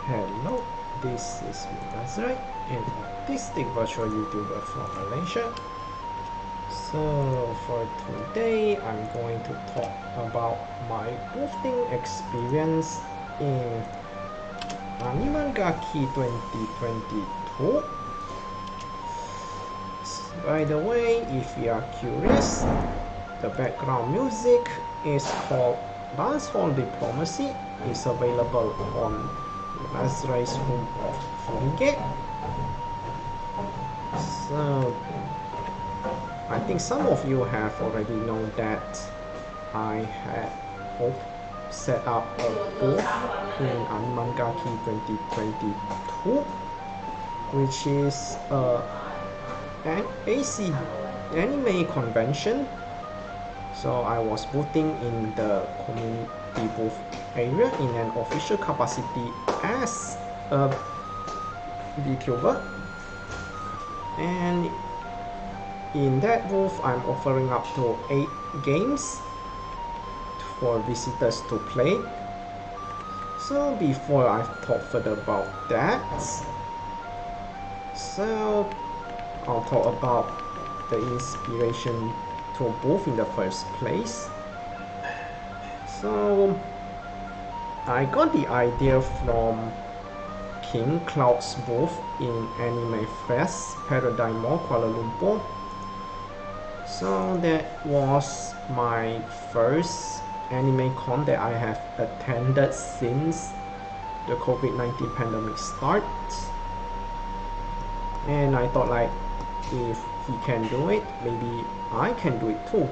Hello, this is Nazrai, an autistic virtual YouTuber from Malaysia. So for today, I'm going to talk about my boosting experience in Animangaki 2022. By the way, if you are curious, the background music is called Dance Hall Diplomacy. It's available on Nazrai's Room of Furigate. So I think some of you have already known that I had set up a booth in Animangaki 2022, which is an AC anime convention. So I was boothing in the community booth area in an official capacity as a vtuber, and in that booth I'm offering up to 8 games for visitors to play. So before I talk further about that, so I'll talk about the inspiration to booth in the first place. So I got the idea from King Cloud's booth in Anime Fest Paradigm Mall, Kuala Lumpur. So that was my first anime con that I have attended since the COVID-19 pandemic starts. And I thought, like, if he can do it, maybe I can do it too.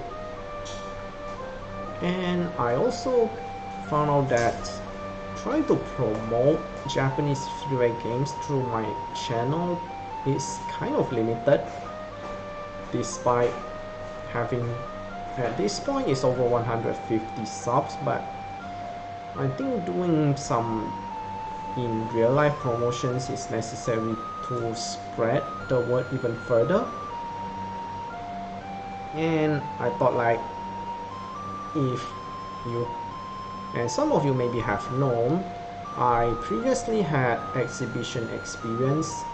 And I also found out that trying to promote Japanese freeware games through my channel is kind of limited, despite having, at this point, it's over 150 subs. But I think doing some in real life promotions is necessary to spread the word even further. And I thought, like, if you, and some of you maybe have known, I previously had exhibition experience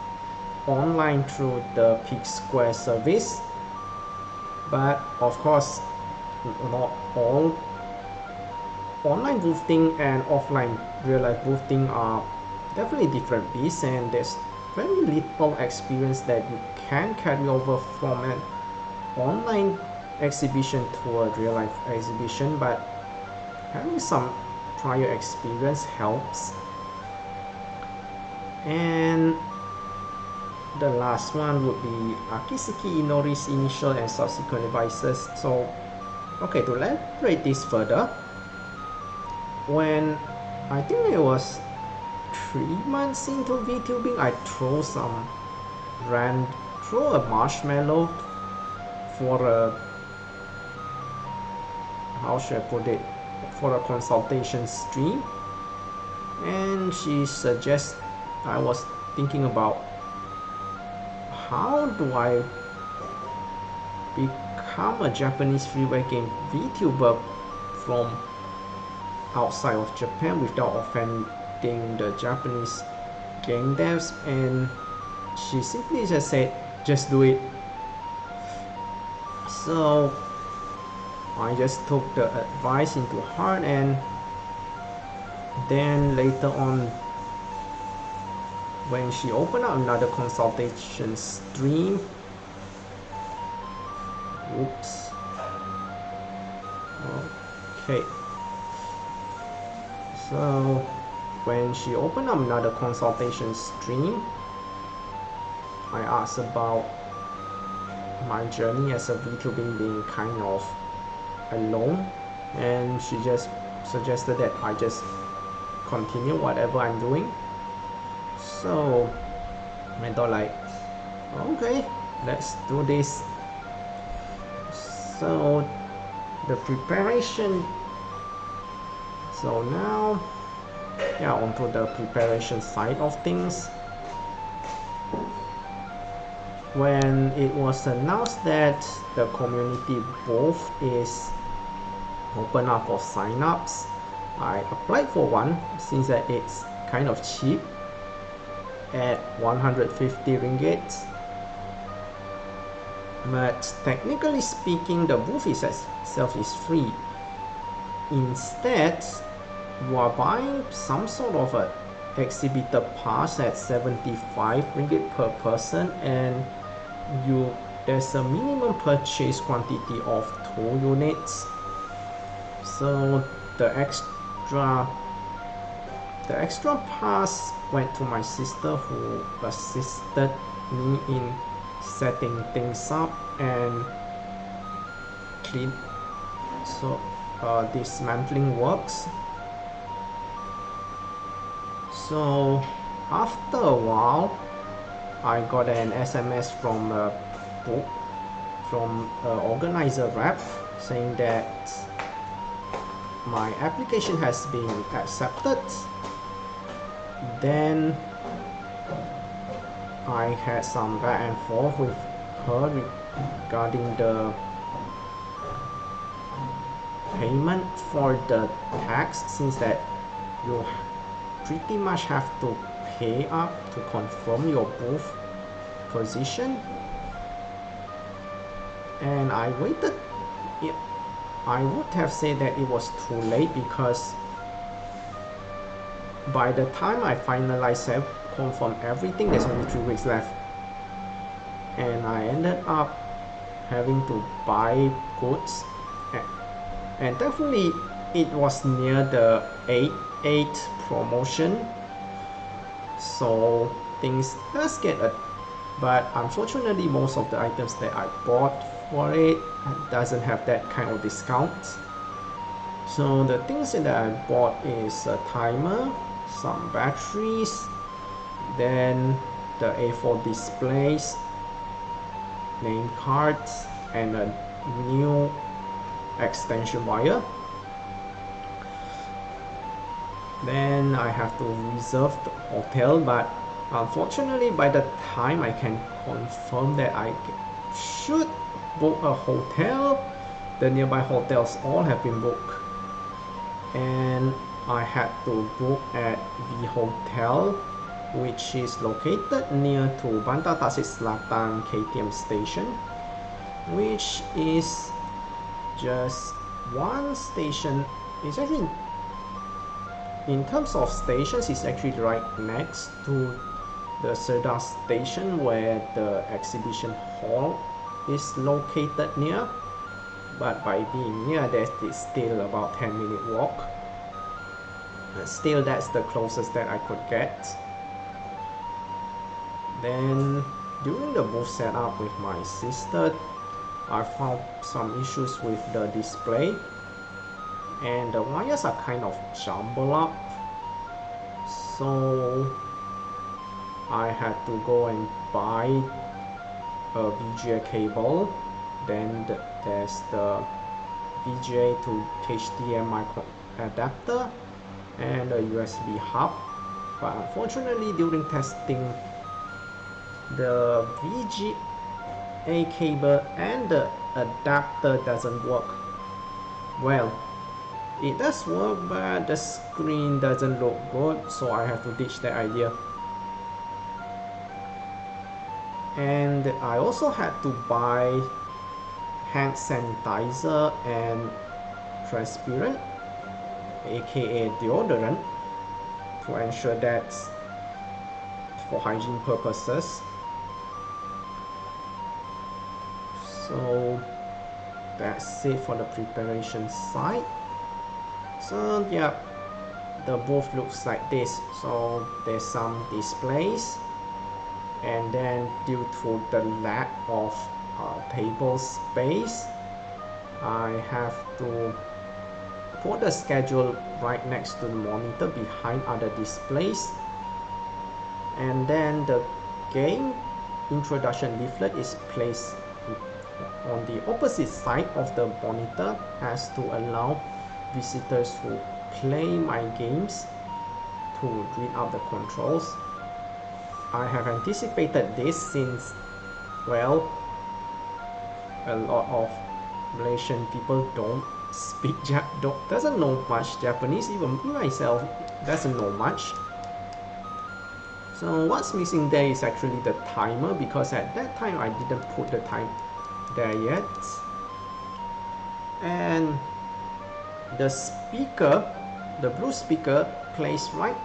online through the Peak Square service, but of course not all online boothing and offline real life boothing are definitely different beasts, and there's very little experience that you can carry over from an online exhibition to a real life exhibition, but having some prior experience helps. And the last one would be Akisuki Inori's initial and subsequent devices. So, okay, to elaborate this further, when I think it was 3 months into VTubing, I throw a marshmallow for a, how should I put it, for a consultation stream, and she suggests, I was thinking about how do I become a Japanese freeware game VTuber from outside of Japan without offending the Japanese game devs, and she simply just said, just do it. So I just took the advice into heart, and then later on, when she opened up another consultation stream, oops, okay, so when she opened up another consultation stream, I asked about my journey as a VTubing being kind of alone, and she just suggested that I just continue whatever I'm doing. So I thought, like, okay, let's do this. So the preparation, so now, yeah, onto the preparation side of things. when it was announced that the community booth is open up for sign-ups, I applied for one since that it's kind of cheap at 150 ringgit. But technically speaking, the booth itself is free. Instead, you are buying some sort of a exhibitor pass at 75 ringgit per person, and there's a minimum purchase quantity of 2 units. So the extra pass went to my sister, who assisted me in setting things up and dismantling works. So after a while, I got an SMS from an organizer rep saying that my application has been accepted. Then I had some back and forth with her regarding the payment for the tax, since that you pretty much have to pay up to confirm your booth position. And I waited. I would have said that it was too late, because by the time I finalized and confirmed everything, there's only 3 weeks left, and I ended up having to buy goods, and thankfully it was near the 8/8 promotion, so things does get but unfortunately most of the items that I bought for it doesn't have that kind of discount. So the things that I bought is a timer, some batteries, then the A4 displays, name cards, and a new extension wire. Then I have to reserve the hotel, but unfortunately by the time I can confirm that I should book a hotel, the nearby hotels all have been booked, and I had to book at the hotel, which is located near to Bandar Tasik Selatan KTM station, which is just one station. It's actually, in terms of stations, it's actually right next to the Serdar station, where the exhibition hall is located near. But by being near, that is still about 10-minute walk. But still, that's the closest that I could get. Then during the booth setup with my sister, I found some issues with the display, and the wires are kind of jumbled up, so I had to go and buy a VGA cable. Then there's the VGA to HDMI adapter and a USB hub, but unfortunately during testing, the VGA cable and the adapter doesn't work. Well, it does work, but the screen doesn't look good, so I have to ditch that idea. And I also had to buy hand sanitizer and transparent, aka deodorant, to ensure that for hygiene purposes. So that's it for the preparation side. So yeah, the booth looks like this. So there's some displays, and then due to the lack of table space, I have to put the schedule right next to the monitor behind other displays, and then the game introduction leaflet is placed on the opposite side of the monitor as to allow visitors who play my games to read out the controls. I have anticipated this since well, a lot of Malaysian people don't speak doesn't know much Japanese. Even me myself doesn't know much. So what's missing there is actually the timer, because at that time I didn't put the time there yet. And the speaker, the blue speaker placed right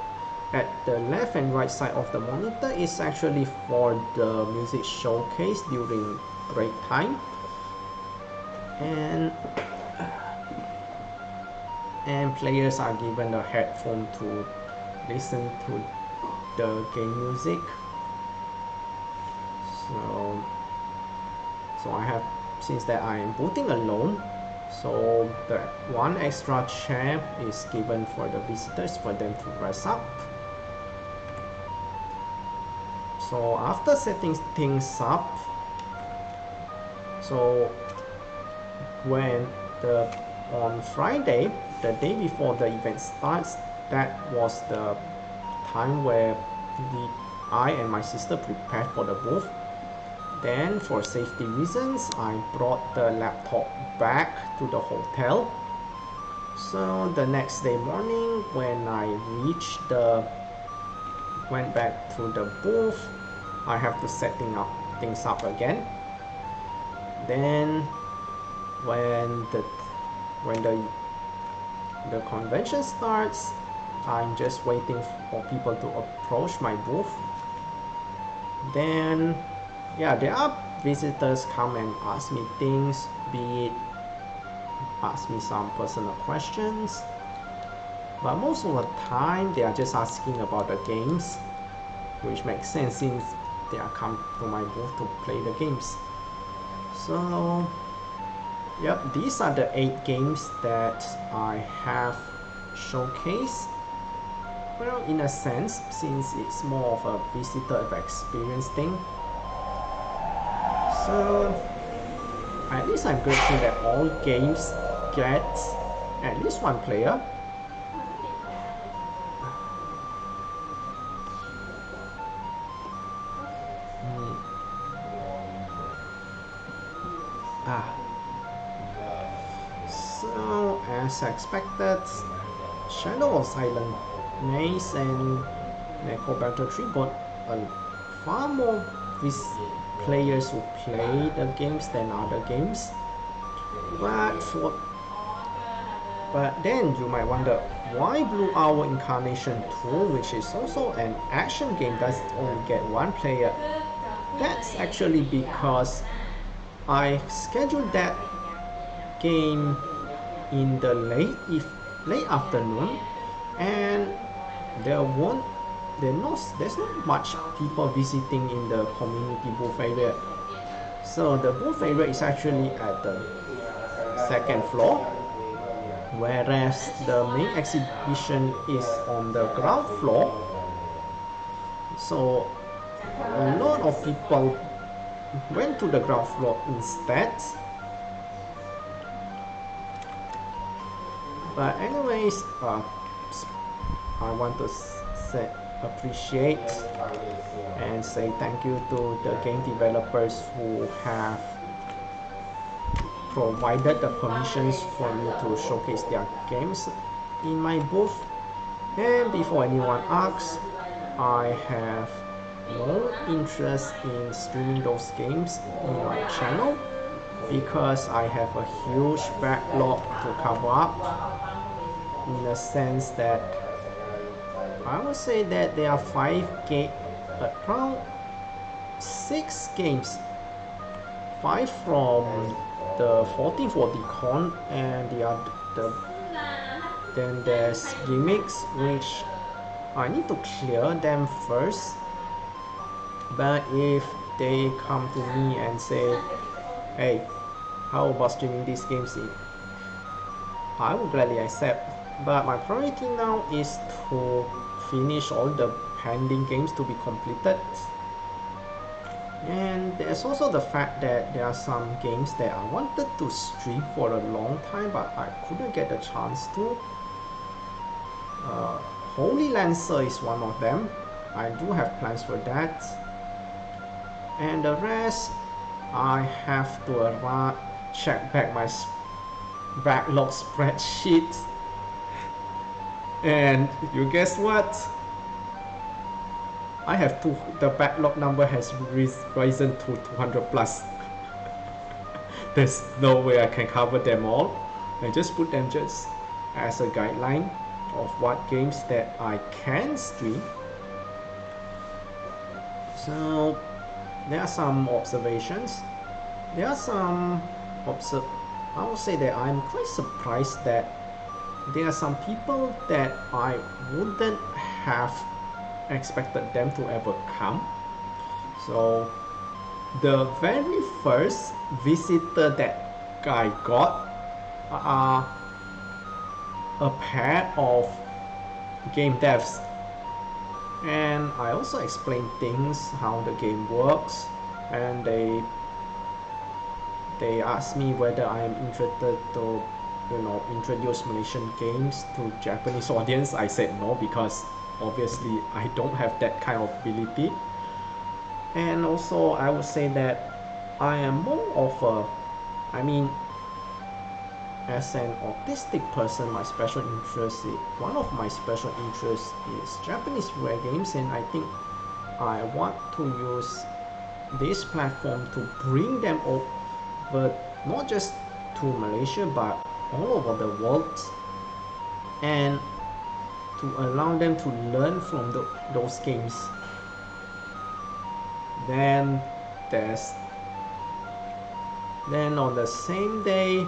at the left and right side of the monitor is actually for the music showcase during break time. And players are given a headphone to listen to the game music. So I have, since that I am booting alone, so the one extra chair is given for the visitors for them to rest up. So after setting things up, so when on Friday, the day before the event starts, that was the time where I and my sister prepared for the booth. Then for safety reasons, I brought the laptop back to the hotel. So the next day morning, when I went back to the booth, I have to set things up again. Then when the convention starts, I'm just waiting for people to approach my booth. Then yeah, there are visitors come and ask me things, be it ask me some personal questions, but most of the time they are just asking about the games, which makes sense since they are come to my booth to play the games. So yep, these are the 8 games that I have showcased. Well, in a sense, since it's more of a visitor experience thing. So at least I'm grateful that all games get at least one player. So as expected, Shadow of Silent Maze and Neko Battle 3 got far more players who play the games than other games. But then you might wonder, why Blue Hour Incarnation 2, which is also an action game, does only get one player? That's actually because I scheduled that game in the late afternoon, and there's not much people visiting in the community booth area. So the booth area is actually at the second floor, whereas the main exhibition is on the ground floor. So a lot of people went to the ground floor instead. But anyways, I want to appreciate and say thank you to the game developers who have provided the permissions for me to showcase their games in my booth. And before anyone asks, I have no interest in streaming those games in my channel because I have a huge backlog to cover up, in a sense that I would say that there are around 6 games, 5 from the 1440 con, and then there's gimmicks which I need to clear them first. But if they come to me and say, hey, how about streaming these games in, I will gladly accept. But my priority now is to finish all the pending games to be completed. And there's also the fact that there are some games that I wanted to stream for a long time, but I couldn't get a chance to. Holy Lancer is one of them. I do have plans for that. And the rest, I have to check back my backlog spreadsheet, and you guess what? I have the backlog number has risen to 200 plus. There's no way I can cover them all. I just put them just as a guideline of what games that I can stream. So there are some observations. There are some I will say that I'm quite surprised that there are some people that I wouldn't have expected them to ever come. So the very first visitor that I got are a pair of game devs, and I also explained things how the game works, and they asked me whether I am interested to introduce Malaysian games to Japanese audience. I said no, because obviously I don't have that kind of ability. And also I would say that I am more of as an autistic person, one of my special interests is Japanese freeware games, and I think I want to use this platform to bring them over, not just to Malaysia but all over the world, and to allow them to learn from those games. Then on the same day,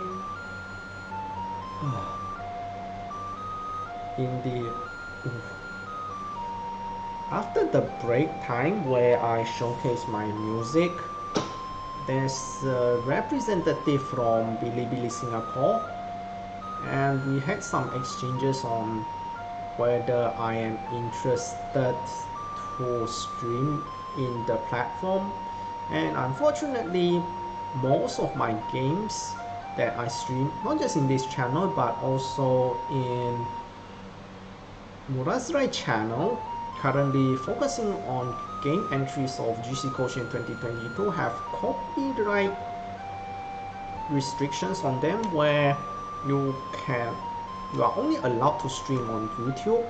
after the break time where I showcase my music, there's a representative from Bilibili Singapore, and we had some exchanges on whether I am interested to stream in the platform. And unfortunately, most of my games that I stream, not just in this channel but also in Murazrai channel, currently focusing on game entries of GC Quotient 2022, have copyright restrictions on them, where you are only allowed to stream on YouTube.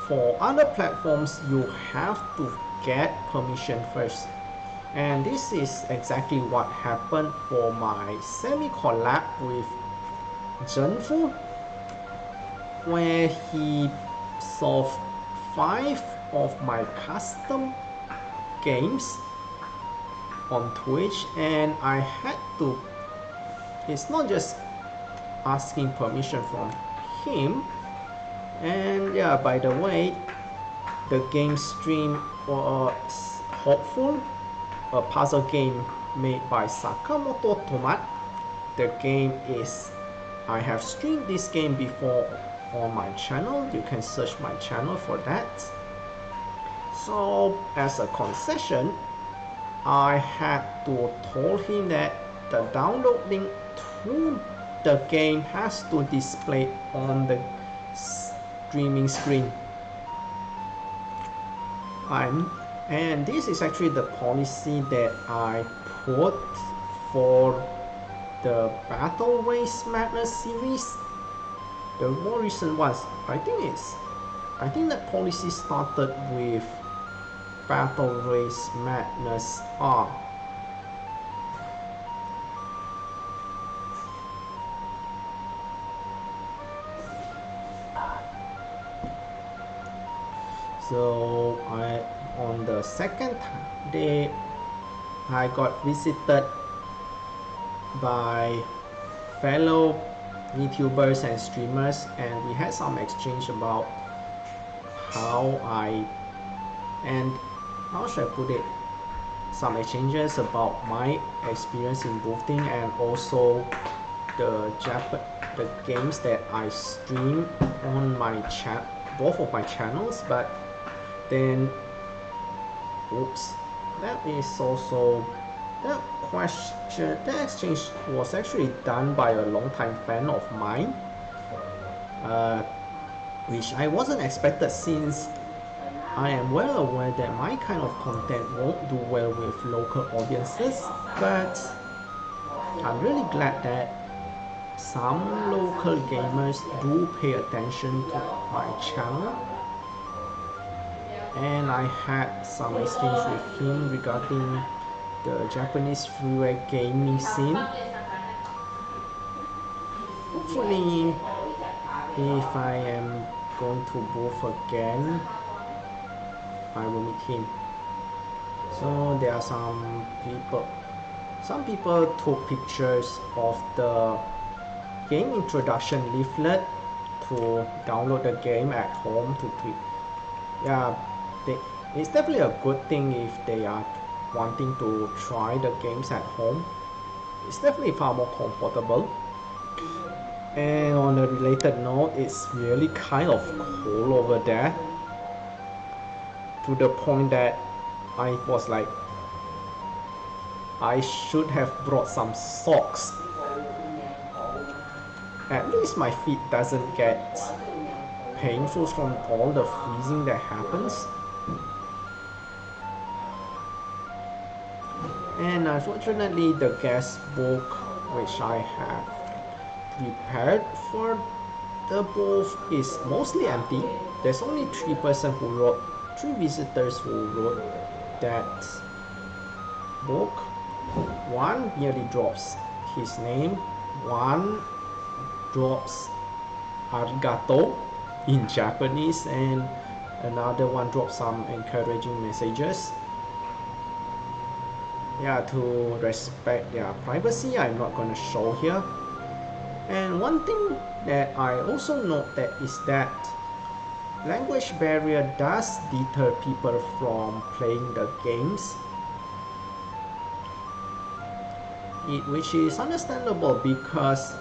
For other platforms, you have to get permission first, and this is exactly what happened for my semi-collab with Zhenfu, where he solved 5 of my custom games on Twitch, and I had to, it's not just asking permission from him. And yeah, by the way, the game stream was Hopeful, a puzzle game made by Sakamoto Tomat. The game is, I have streamed this game before on my channel. You can search my channel for that. So as a concession, I had to told him that the download link to the game has to display on the streaming screen. And this is actually the policy that I put for the Battle Race Madness series, the more recent ones. I think that policy started with Battle Race Madness R. So on the second day, I got visited by fellow VTubers and streamers, and we had some exchange about how should I put it, some exchanges about my experience in booting, and also the games that I stream on my both of my channels. But then, oops, that exchange was actually done by a longtime fan of mine, which I wasn't expected, since I am well aware that my kind of content won't do well with local audiences, but I'm really glad that some local gamers do pay attention to my channel, and I had some exchange with him regarding the Japanese freeware gaming scene. Hopefully, if I am going to booth again, I will meet him. So there are some people took pictures of the game introduction leaflet to download the game at home to tweet. Yeah, it's definitely a good thing if they are wanting to try the games at home. It's definitely far more comfortable. And on a related note, it's really kind of cold over there, to the point that I was like, I should have brought some socks. At least my feet doesn't get painful from all the freezing that happens. And unfortunately, the guest book which I have prepared for the booth is mostly empty. There's only 3 visitors who wrote that book. One merely drops his name, one drops arigato in Japanese, and another one drops some encouraging messages. Yeah, to respect their privacy, I'm not gonna show here. And one thing that I also note that is that language barrier does deter people from playing the games, which is understandable, because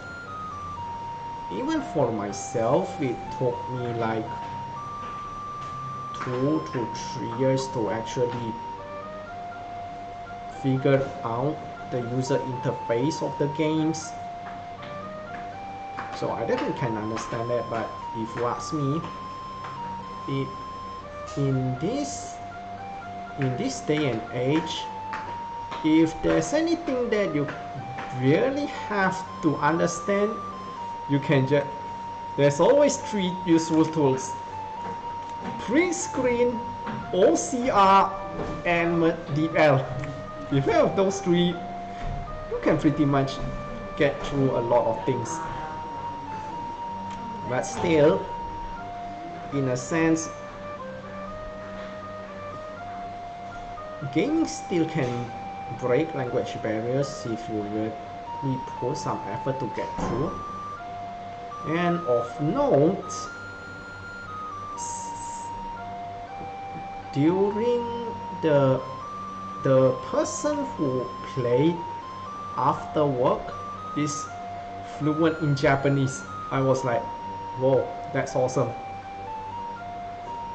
even for myself it took me like 2 to 3 years to actually figure out the user interface of the games. So I definitely can understand that, but if you ask me, in this day and age, if there's anything that you really have to understand, there's always 3 useful tools: print screen, OCR, and DL. If you have those 3, you can pretty much get through a lot of things. But still, in a sense, gaming still can break language barriers if you really put some effort to get through. And of note, during the person who played after work is fluent in Japanese. I was like, whoa, that's awesome.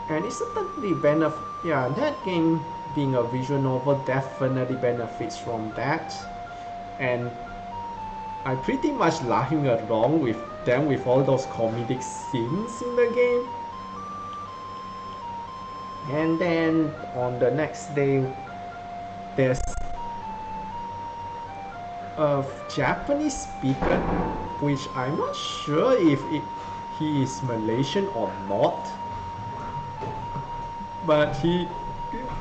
And it certainly that game being a visual novel definitely benefits from that. And I'm pretty much laughing along with them with all those comedic scenes in the game. And then on the next day, there's a Japanese speaker, which I'm not sure if he is Malaysian or not, but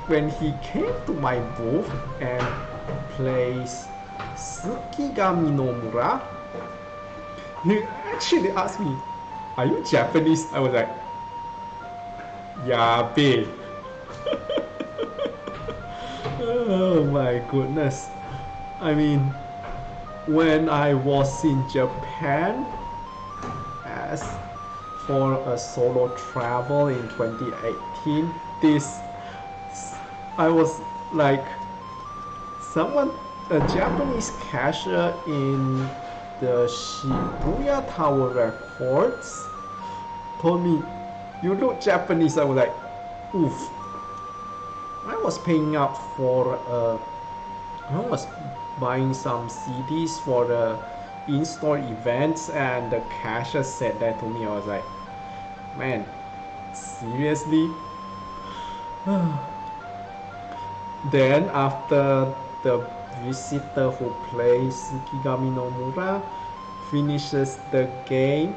when he came to my booth and plays Tsukigami no Mura, he actually asked me, "Are you Japanese?" I was like, "Yeah, babe." Oh my goodness. I mean, when I was in Japan as for a solo travel in 2018, I was like, a Japanese cashier in the Shibuya Tower Records told me, "You look Japanese." I was like, oof. I was paying up for I was buying some CDs for the in-store events, and the cashier said that to me. I was like, man, seriously? Then after the visitor who plays Shikigami no Mura finishes the game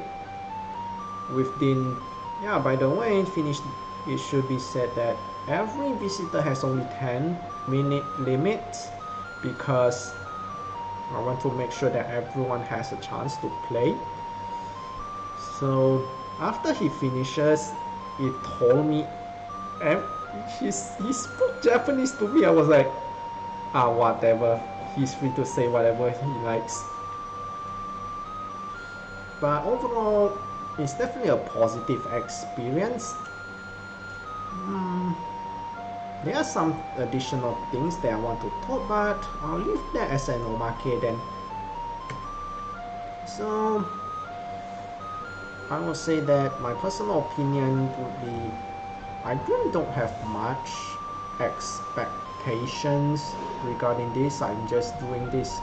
within, yeah, by the way, it should be said that every visitor has only 10-minute limit, because I want to make sure that everyone has a chance to play. So after he finishes, he told me, and he spoke Japanese to me. I was like, whatever, he's free to say whatever he likes. But overall, it's definitely a positive experience. There are some additional things that I want to talk, but I'll leave that as an omake then. So I will say that my personal opinion would be, I really don't have much expectations regarding this. I'm just doing this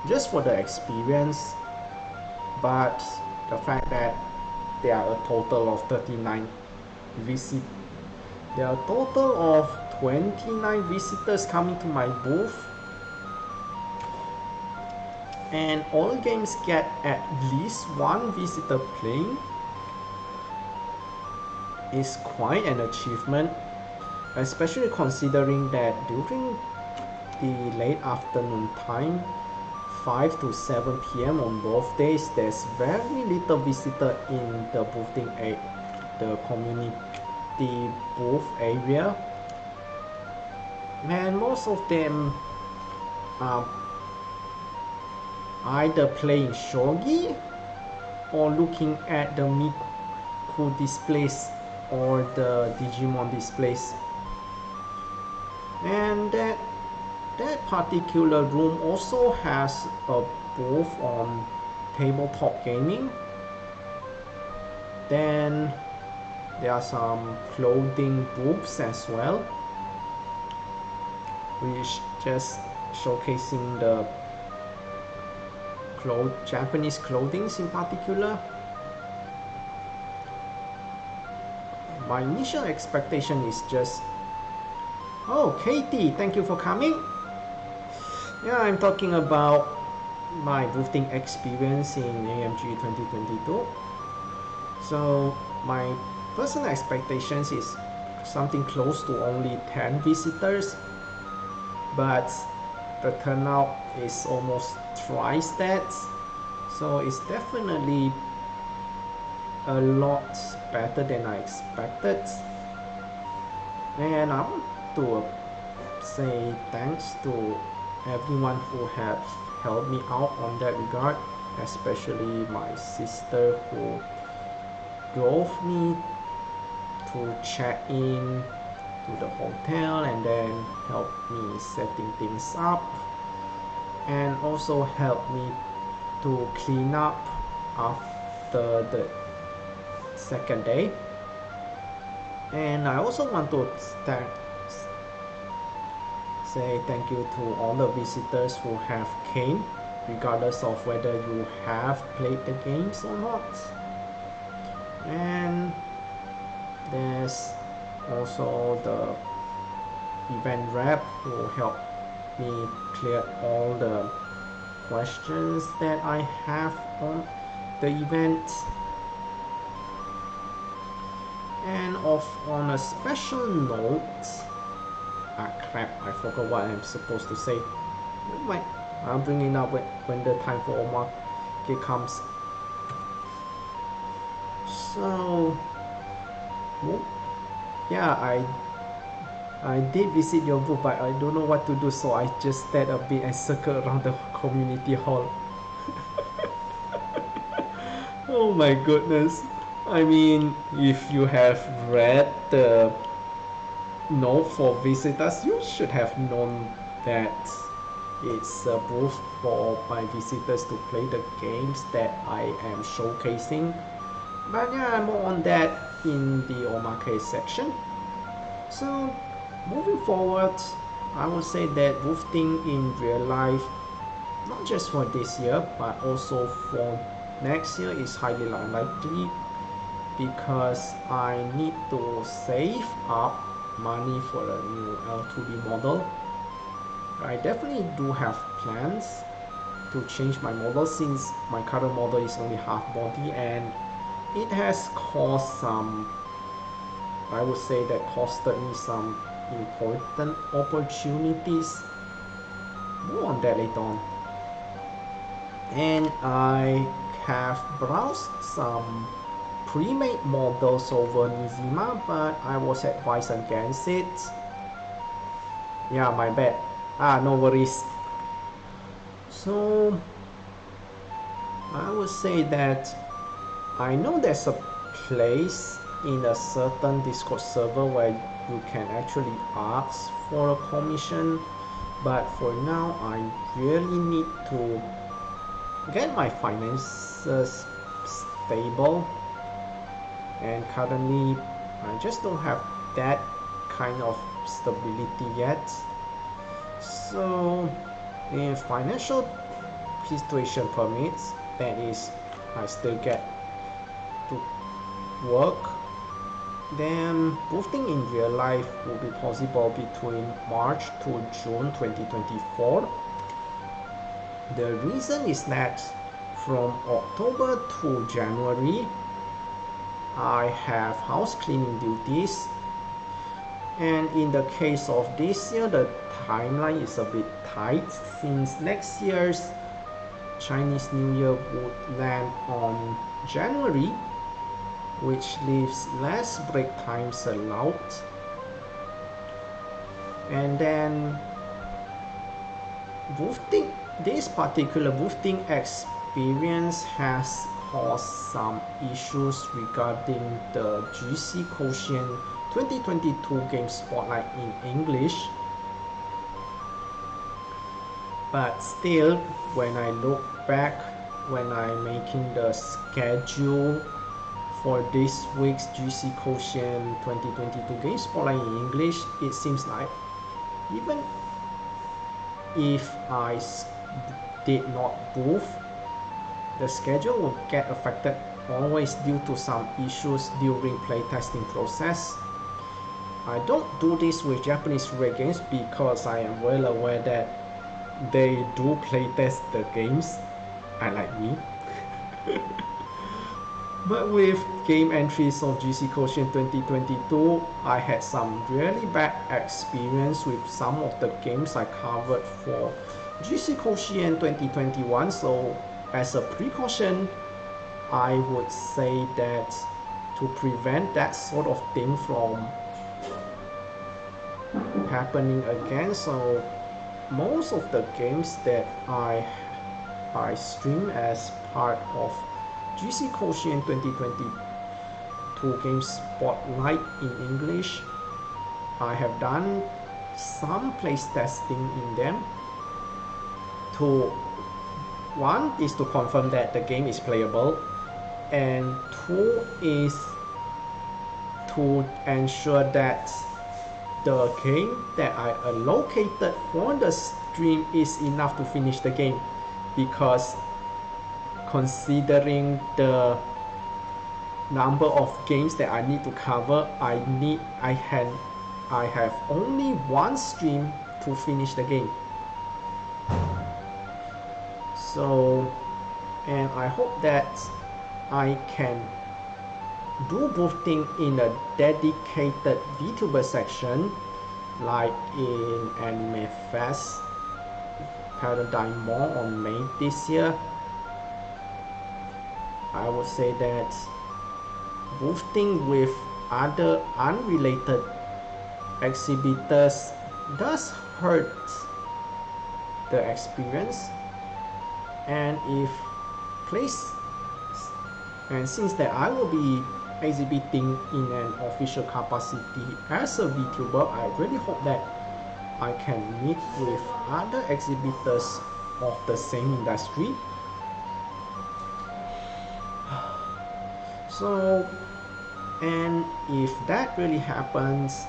just for the experience. But the fact that there are a total of 39 visitors, there are a total of 29 visitors coming to my booth, and all games get at least one visitor playing, is quite an achievement, especially considering that during the late afternoon time, 5 to 7 p.m. on both days, there's very little visitor in the the community booth area, and most of them are either playing shogi or looking at the Miku displays or the Digimon displays. And that particular room also has a booth on tabletop gaming. Then there are some clothing booths as well, which just showcasing the Japanese clothings in particular. My initial expectation is just, oh, Katie, thank you for coming. Yeah, I'm talking about my boothing experience in AMG 2022. So my personal expectations is something close to only 10 visitors, but the turnout is almost twice that. So it's definitely a lot better than I expected. And I want to say thanks to everyone who has helped me out on that regard, especially my sister who drove me to check in to the hotel and then helped me setting things up, and also helped me to clean up after the second day. And I also want to say thank you to all the visitors who have came, regardless of whether you have played the games or not. And there's also the event rep who helped me clear all the questions that I have on the event. And on a special note, crap, I forgot what I'm supposed to say. Wait, I'll bring it up when the time for omake comes. So, yeah, I did visit your booth, but I don't know what to do, so I just stayed a bit and circled around the community hall. Oh my goodness. I mean, if you have read the note for visitors, you should have known that it's a booth for my visitors to play the games that I am showcasing. But yeah, more on that in the omake section. So moving forward, I would say that boothing in real life, not just for this year but also for next year, is highly unlikely, because I need to save up money for a new L2B model. I definitely do have plans to change my model since my current model is only half body, and it has caused some, I would say that costed me some important opportunities. More on that later on. And I have browsed some pre-made models over Nizima, but I was advised against it. Yeah, my bad. No worries. So I would say that I know there's a place in a certain Discord server where you can actually ask for a commission, but for now I really need to get my finances stable, and currently I just don't have that kind of stability yet. So if financial situation permits, that is, I still get to work, then boosting in real life will be possible between March to June 2024. The reason is that from October to January I have house cleaning duties, and in the case of this year the timeline is a bit tight since next year's Chinese New Year would land on January, which leaves less break times allowed. And then boosting, this particular boosting experience has caused some issues regarding the GC Quotient 2022 Game Spotlight in English. But still, when I look back, when I'm making the schedule for this week's GC Quotient 2022 Game Spotlight in English, it seems like even if I did not booth, the schedule will get affected always due to some issues during playtesting process. I don't do this with Japanese free games because I am well aware that they do playtest the games, unlike me. But with game entries of GC Quotient 2022, I had some really bad experience with some of the games I covered for GC Quotient 2021, so as a precaution, I would say that to prevent that sort of thing from happening again, so most of the games that I stream as part of GC Quotient 2022 Game Spotlight in English, I have done some playtesting in them. One is to confirm that the game is playable, and two is to ensure that the game that I allocated for the stream is enough to finish the game, because considering the number of games that I need to cover, I have only one stream to finish the game. So, and I hope that I can do boosting in a dedicated VTuber section, like in Anime Fest Paradigm Mall on May this year. I would say that boosting with other unrelated exhibitors does hurt the experience, and since that I will be exhibiting in an official capacity as a VTuber, I really hope that I can meet with other exhibitors of the same industry. So, and if that really happens,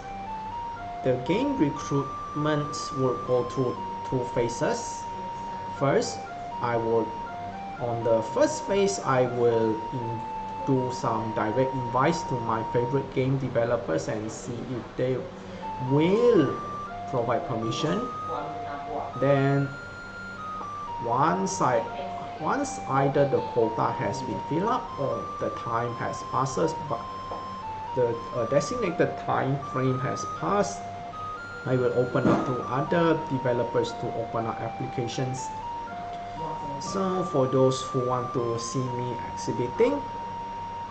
the game recruitment will go through two phases. First, on the first phase, I will do some direct invites to my favorite game developers and see if they will provide permission. Then once either the quota has been filled up or the time has passed, but the designated time frame has passed, I will open up to other developers to open up applications. So for those who want to see me exhibiting,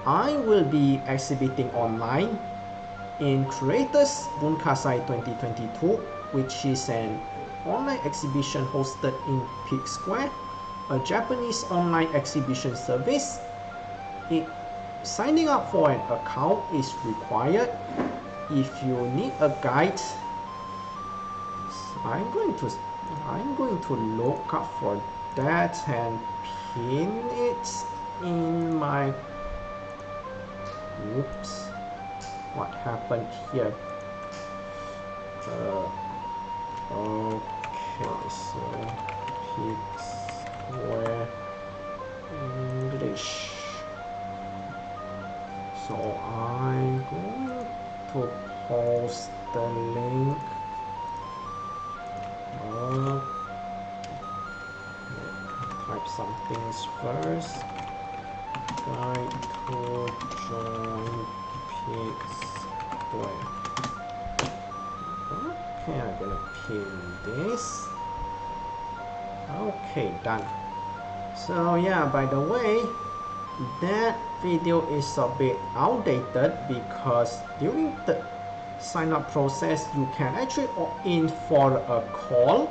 I will be exhibiting online in Creators Bunkasai 2022, which is an online exhibition hosted in Peak Square, a Japanese online exhibition service. Signing up for an account is required. If you need a guide, I'm going to look up for that and pin it in my, oops, what happened here? Okay, so Peak Square English. So I'm going to post the link. Type some things first. Guide to join Peak Square. Okay, I'm gonna pin this. Okay, done. So yeah, by the way, that video is a bit outdated because during the sign up process you can actually opt in for a call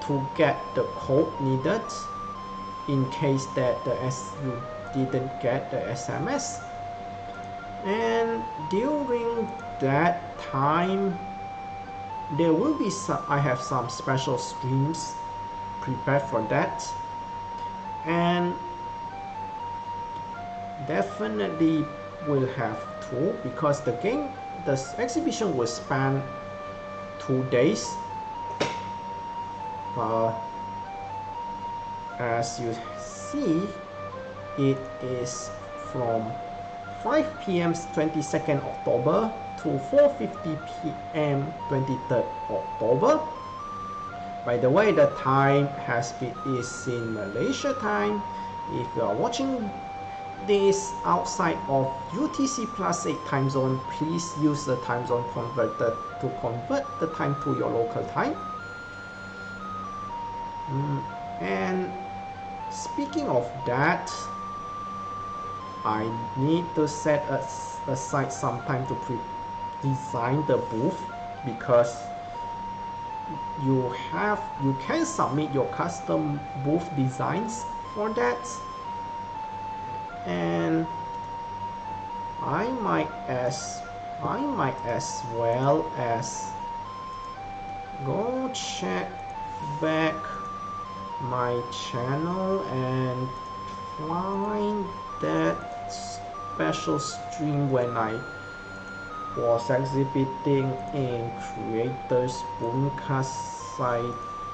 to get the code needed in case that you didn't get the SMS. And during that time there will be I have some special streams prepared for that, and definitely will have to, because the exhibition will span 2 days. As you see, it is from 5 p.m. 22nd October to 4:50 p.m. 23rd October. By the way, the time is in Malaysia time. If you are watching this outside of UTC +8 time zone, please use the time zone converter to convert the time to your local time. And speaking of that, I need to set aside some time to design the booth, because you can submit your custom booth designs for that. And I might as well as go check back my channel and find that special stream when I was exhibiting in Creators Bunkasai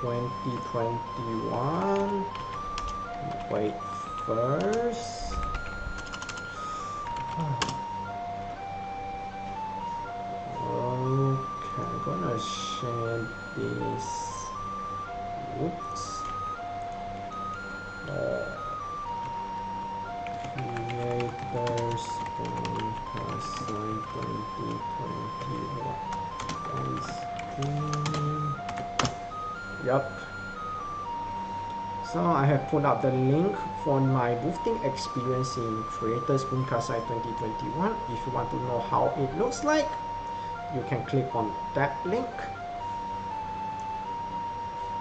2021. Wait first. Okay, I'm gonna share this. Oops. Creators Bunkasai 2021. Yep. So I have put up the link for my boothing experience in Creators Bunkasai 2021. If you want to know how it looks like, you can click on that link.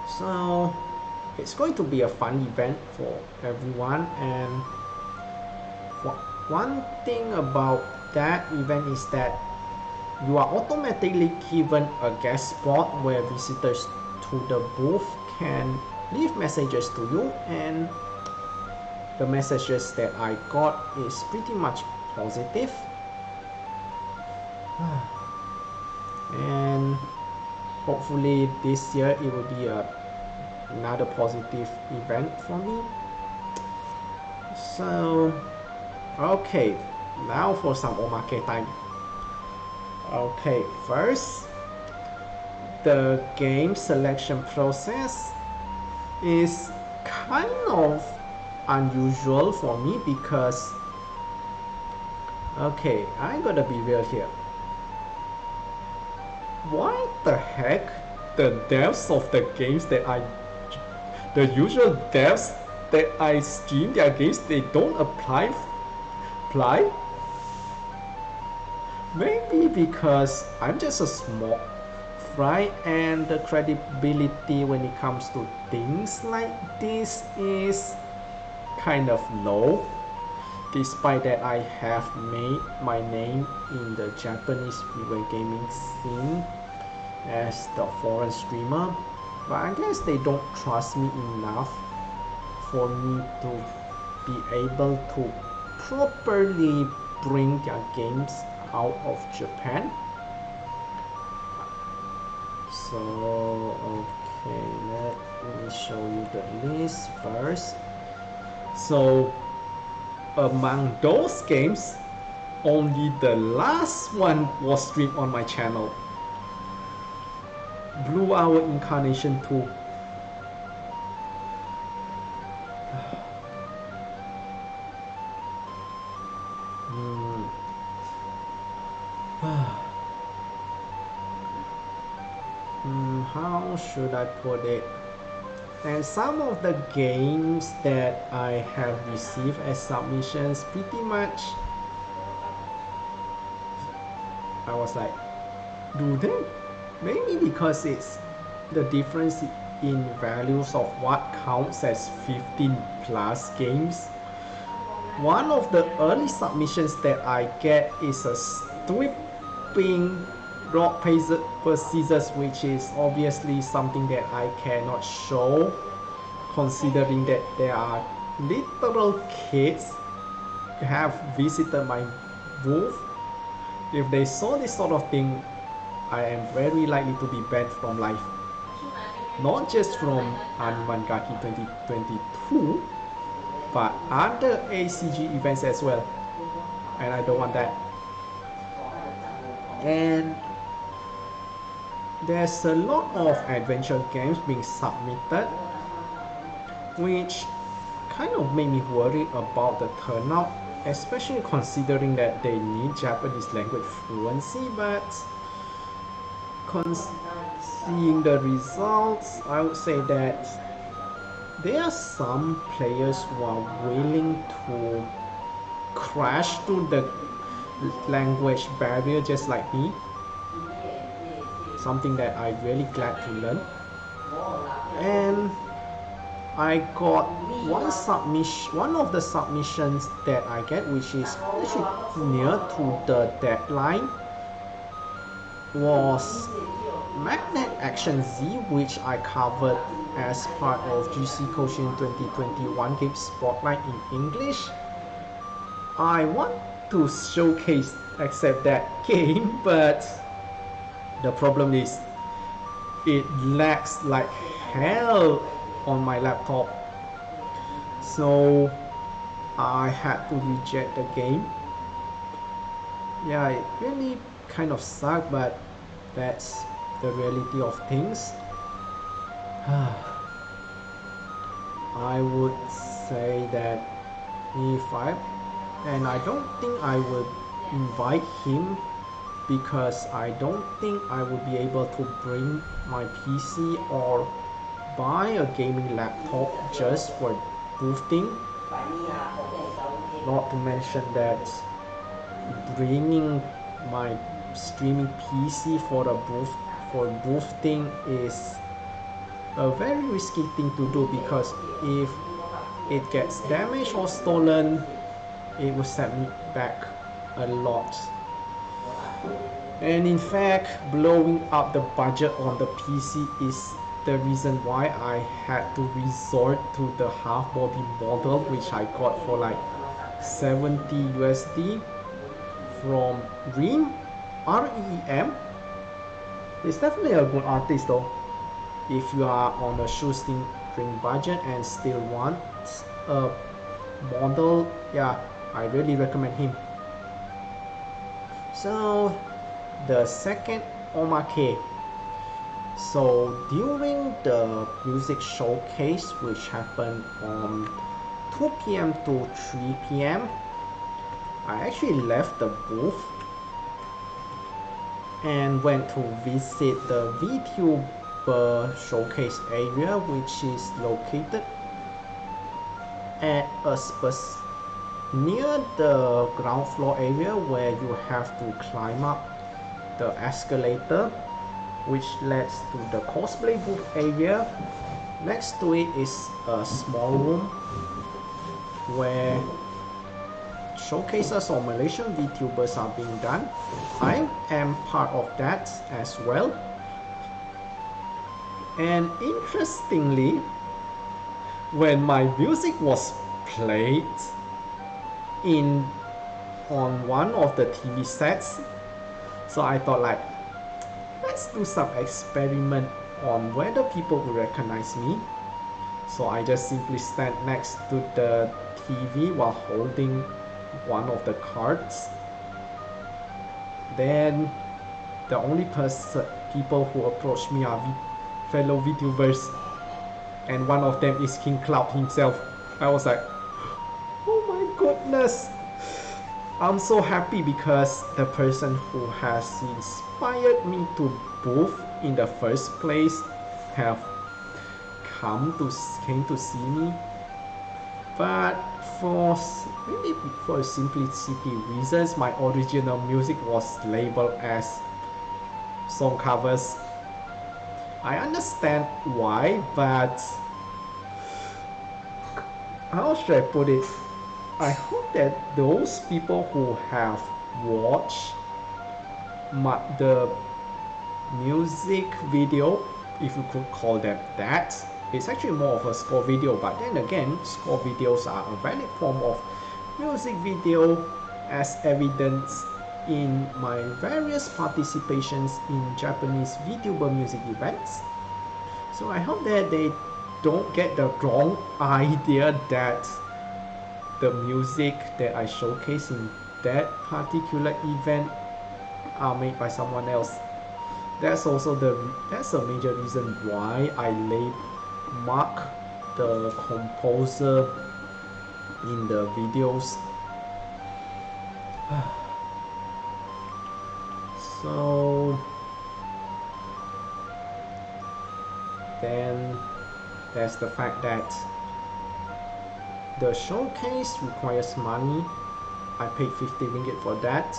So it's going to be a fun event for everyone, and one thing about that event is that you are automatically given a guest spot where visitors to the booth can leave messages to you, and the messages that I got is pretty much positive. And hopefully this year it will be another positive event for me. So okay, now for some omake time. Okay, first, the game selection process is kind of unusual for me because, okay, I gotta be real here. Why the heck the devs of the games the usual devs that I stream their games, they don't apply? Maybe because I'm just a small fry and the credibility when it comes to things like this is kind of low, despite that I have made my name in the Japanese freeware gaming scene as the foreign streamer, but I guess they don't trust me enough for me to be able to properly bring their games out of Japan. So, okay, let me show you the list first. So, among those games, only the last one was streamed on my channel. Blue Hour Incarnation 2. How should I put it? And some of the games that I have received as submissions, pretty much I was like, do they? Maybe because it's the difference in values of what counts as 15 plus games. One of the early submissions that I get is a stripping rock paper scissors, which is obviously something that I cannot show, considering that there are literal kids who have visited my booth. If they saw this sort of thing, I am very likely to be banned from life. Not just from Animangaki 2022, but other ACG events as well. And I don't want that. And there's a lot of adventure games being submitted, which kind of made me worry about the turnout, especially considering that they need Japanese language fluency. But seeing the results, I would say that there are some players who are willing to crash through the language barrier just like me. Something that I'm really glad to learn. And I got one of the submissions that I get, which is actually near to the deadline, was Magnet Action Z, which I covered as part of GC Koshin 2021 Game Spotlight in English. I want to showcase accept that game, but the problem is it lags like hell on my laptop, so I had to reject the game. Yeah, it really kind of sucked, but that's the reality of things. I would say that and I don't think I would invite him, because I don't think I will be able to bring my PC or buy a gaming laptop just for boosting. Not to mention that bringing my streaming PC for boosting is a very risky thing to do, because if it gets damaged or stolen, it will set me back a lot. And in fact, blowing up the budget on the PC is the reason why I had to resort to the half body model, which I got for like 70 USD from Reem, REEM. It's definitely a good artist though. If you are on a shoestring budget and still want a model, yeah, I really recommend him. So the second omake. So during the music showcase, which happened on 2 p.m. to 3 p.m., I actually left the booth and went to visit the vtuber showcase area, which is located at a near the ground floor area, where you have to climb up the escalator which leads to the cosplay booth area. Next to it is a small room where showcases of Malaysian VTubers are being done. I am part of that as well. And interestingly, when my music was played on one of the TV sets, so I thought like, let's do some experiment on whether people will recognize me. So I just simply stand next to the TV while holding one of the cards. Then the only people who approach me are fellow VTubers, and one of them is King Cloud himself. I was like, oh my goodness. I'm so happy because the person who has inspired me to booth in the first place have came to see me. But maybe for simplicity reasons, my original music was labeled as song covers. I understand why, but how should I put it? I hope that those people who have watched the music video, if you could call them that, it's actually more of a score video, but then again, score videos are a valid form of music video, as evidenced in my various participations in Japanese VTuber music events. So I hope that they don't get the wrong idea that the music that I showcase in that particular event are made by someone else. That's a major reason why I mark the composer in the videos. So then there's the fact that the showcase requires money. I paid 50 ringgit for that,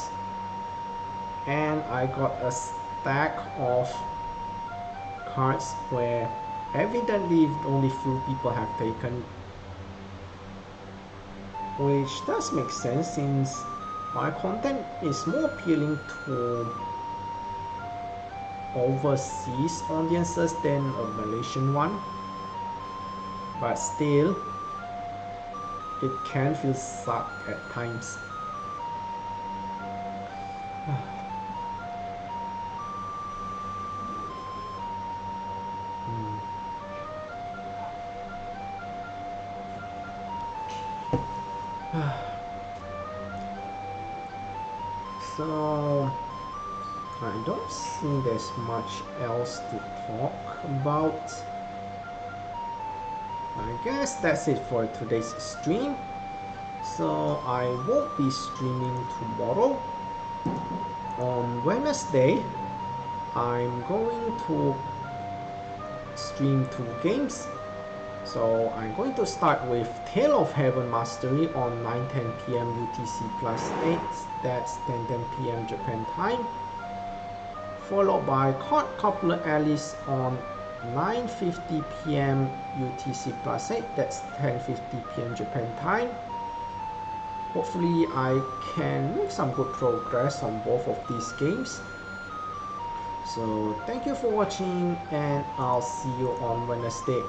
and I got a stack of cards where evidently only few people have taken, which does make sense since my content is more appealing to overseas audiences than a Malaysian one. But still, it can feel suck at times. So I don't think there's much else to talk about. I guess that's it for today's stream. So I won't be streaming tomorrow. On Wednesday, I'm going to stream 2 games. So I'm going to start with Tale of Heaven Mastery on 9:10 p.m. UTC +8, that's 10:10 p.m. Japan time, followed by Card Coupler Alice on 9:50 p.m. UTC +8, that's 10:50 p.m. Japan time. Hopefully I can make some good progress on both of these games. So thank you for watching, and I'll see you on Wednesday.